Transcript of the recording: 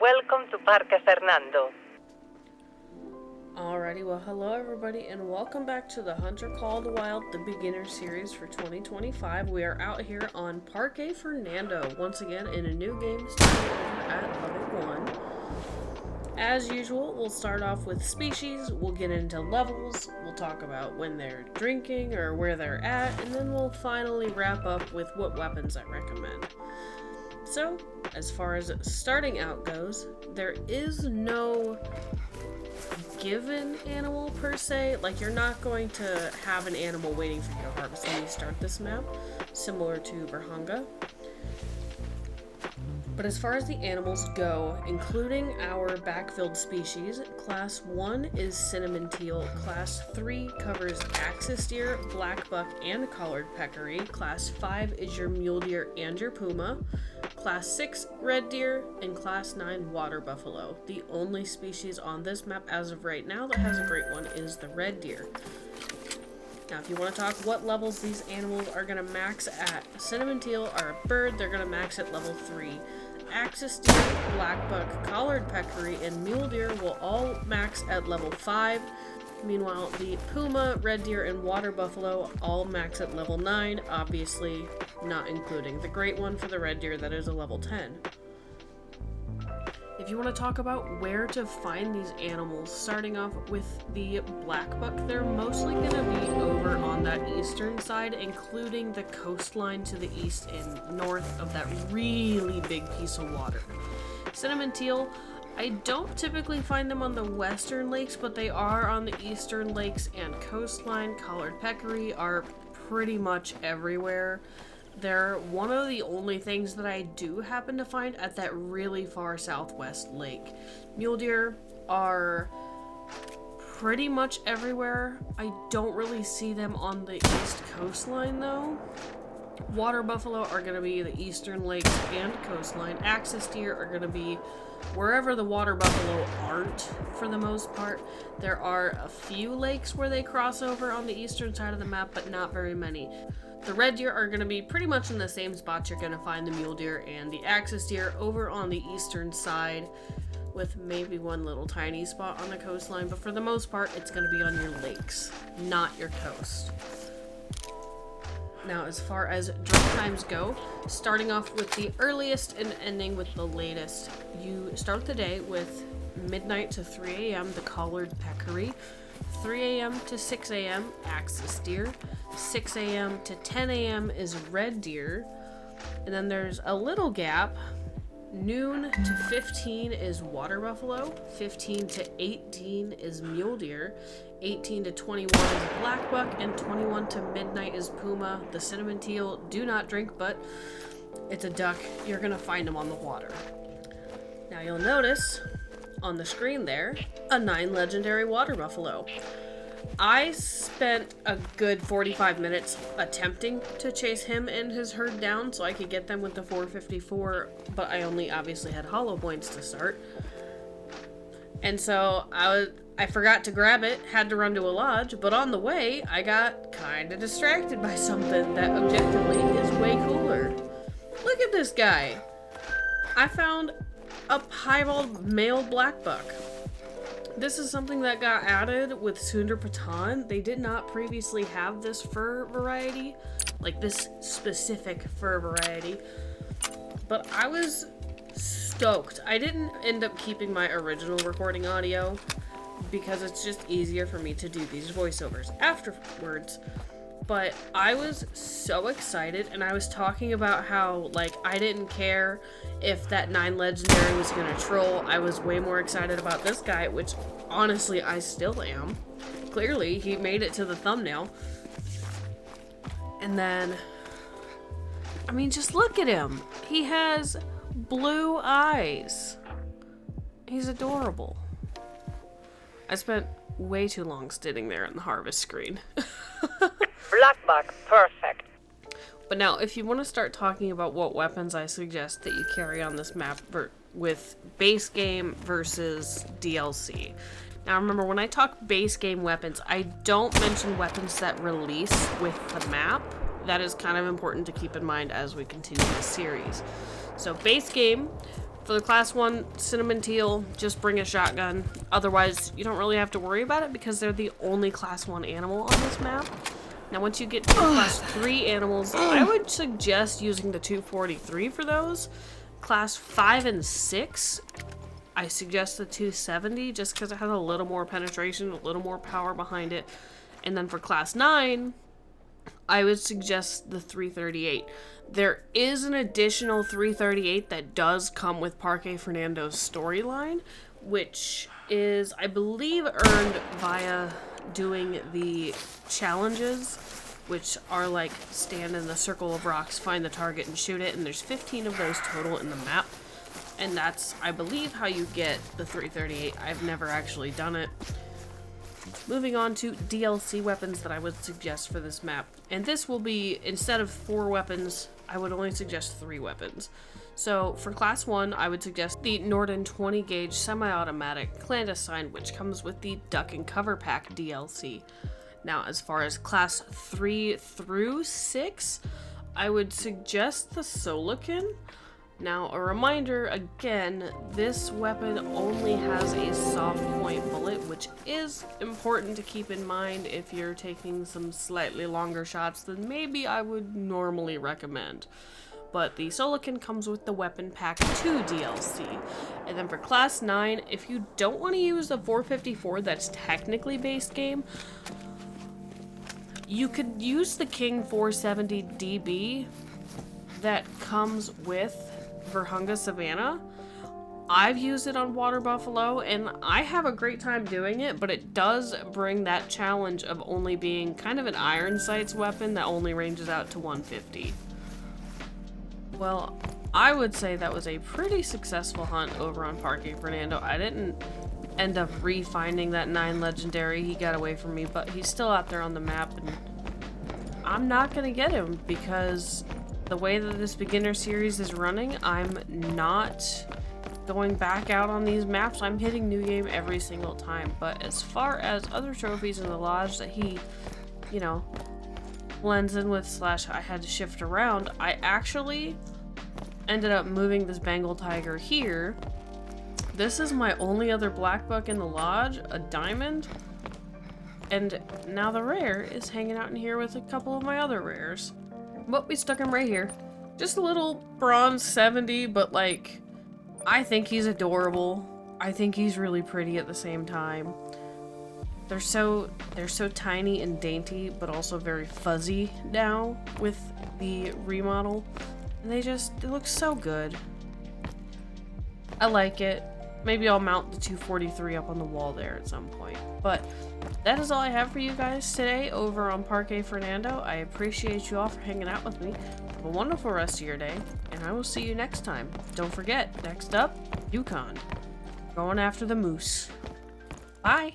Welcome to Parque, Fernando. Alrighty, well hello everybody and welcome back to the Hunter Called Wild, the beginner series for 2025. We are out here on Parque Fernando, once again in a new game starting over at level 1. As usual, we'll start off with species, we'll get into levels, we'll talk about when they're drinking or where they're at, and then we'll finally wrap up with what weapons I recommend. So, as far as starting out goes, there is no given animal per se. Like, you're not going to have an animal waiting for you to harvest when you start this map, similar to Berhanga. But as far as the animals go, including our backfilled species, Class 1 is cinnamon teal, Class 3 covers axis deer, black buck, and collared peccary, Class 5 is your mule deer and your puma, Class 6 red deer, and Class 9 water buffalo. The only species on this map as of right now that has a great one is the red deer. Now, if you want to talk what levels these animals are going to max at, cinnamon teal are a bird, they're going to max at level 3. Axis deer, black buck, collared peccary, and mule deer will all max at level 5. Meanwhile, the puma, red deer, and water buffalo all max at level 9, obviously not including the great one for the red deer that is a level 10. If you want to talk about where to find these animals, starting off with the black buck, they're mostly going to be over on that eastern side, including the coastline to the east and north of that really big piece of water. Cinnamon teal, I don't typically find them on the western lakes, but they are on the eastern lakes and coastline. Collared peccary are pretty much everywhere. They're one of the only things that I do happen to find at that really far southwest lake. Mule deer are pretty much everywhere. I don't really see them on the east coastline though. Water buffalo are going to be the eastern lakes and coastline. Axis deer are going to be wherever the water buffalo aren't for the most part. There are a few lakes where they cross over on the eastern side of the map, but not very many. The red deer are going to be pretty much in the same spots you're going to find the mule deer and the axis deer over on the eastern side, with maybe one little tiny spot on the coastline, but for the most part it's going to be on your lakes, not your coast. Now, as far as drink times go, starting off with the earliest and ending with the latest, you start the day with midnight to 3 a.m. the collared peccary, 3 a.m. to 6 a.m. axis deer, 6 a.m. to 10 a.m. is red deer, and then there's a little gap. Noon to 15 is water buffalo, 15 to 18 is mule deer, 18 to 21 is black buck, and 21 to midnight is puma. The cinnamon teal do not drink, but it's a duck. You're going to find them on the water. Now you'll notice on the screen there, a 9 legendary water buffalo. I spent a good 45 minutes attempting to chase him and his herd down so I could get them with the 454, but I only obviously had hollow points to start. And so I forgot to grab it, had to run to a lodge, but on the way I got kind of distracted by something that objectively is way cooler. Look at this guy. I found a piebald male black buck. This is something that got added with Sundar Patan. They did not previously have this fur variety, like this specific fur variety, but I was stoked. I didn't end up keeping my original recording audio because it's just easier for me to do these voiceovers afterwards. But I was so excited, and I was talking about how, like, I didn't care if that 9 legendary was gonna troll. I was way more excited about this guy, which honestly I still am. Clearly, he made it to the thumbnail. And then, I mean, just look at him. He has blue eyes. He's adorable. I spent way too long sitting there in the harvest screen. Black buck, perfect. But now, if you want to start talking about what weapons I suggest that you carry on this map with base game versus DLC. Now remember, when I talk base game weapons, I don't mention weapons that release with the map. That is kind of important to keep in mind as we continue the series. So base game, For the class 1 cinnamon teal, just bring a shotgun. Otherwise, you don't really have to worry about it because they're the only class 1 animal on this map. Now, once you get to class 3 animals, I would suggest using the 243 for those. Class 5 and 6, I suggest the 270 just because it has a little more penetration, a little more power behind it. And then for class 9, I would suggest the 338. There is an additional 338 that does come with Parque Fernando's storyline, which is, I believe, earned via doing the challenges, which are like stand in the circle of rocks, find the target, and shoot it, and there's 15 of those total in the map. And that's, I believe, how you get the 338. I've never actually done it. Moving on to DLC weapons that I would suggest for this map. And this will be, instead of 4 weapons, I would only suggest 3 weapons. So for class 1, I would suggest the Norden 20 gauge semi-automatic clandestine, which comes with the Duck and Cover Pack DLC. Now, as far as class 3 through 6, I would suggest the Solican. Now, a reminder, again, this weapon only has a soft point bullet, which is important to keep in mind if you're taking some slightly longer shots than maybe I would normally recommend. But the Solican comes with the Weapon Pack 2 DLC. And then for class 9, if you don't want to use the 454 that's technically base game, you could use the King 470 DB that comes with Virunga Savannah. I've used it on Water Buffalo and I have a great time doing it, but it does bring that challenge of only being kind of an iron sights weapon that only ranges out to 150. Well, I would say that was a pretty successful hunt over on Parque Fernando. I didn't end up re-finding that 9 legendary. He got away from me, but he's still out there on the map and I'm not gonna get him because the way that this beginner series is running, I'm not going back out on these maps. I'm hitting new game every single time. But as far as other trophies in the lodge that he, you know, blends in with / I had to shift around, I actually ended up moving this Bengal Tiger here. This is my only other black buck in the lodge, a diamond. And now the rare is hanging out in here with a couple of my other rares. But we stuck him right here. Just a little bronze 70, but like, I think he's adorable. I think he's really pretty at the same time. They're so tiny and dainty, but also very fuzzy now with the remodel. And they look so good. I like it. Maybe I'll mount the 243 up on the wall there at some point. But that is all I have for you guys today over on Parque Fernando. I appreciate you all for hanging out with me. Have a wonderful rest of your day, and I will see you next time. Don't forget, next up, Yukon. Going after the moose. Bye!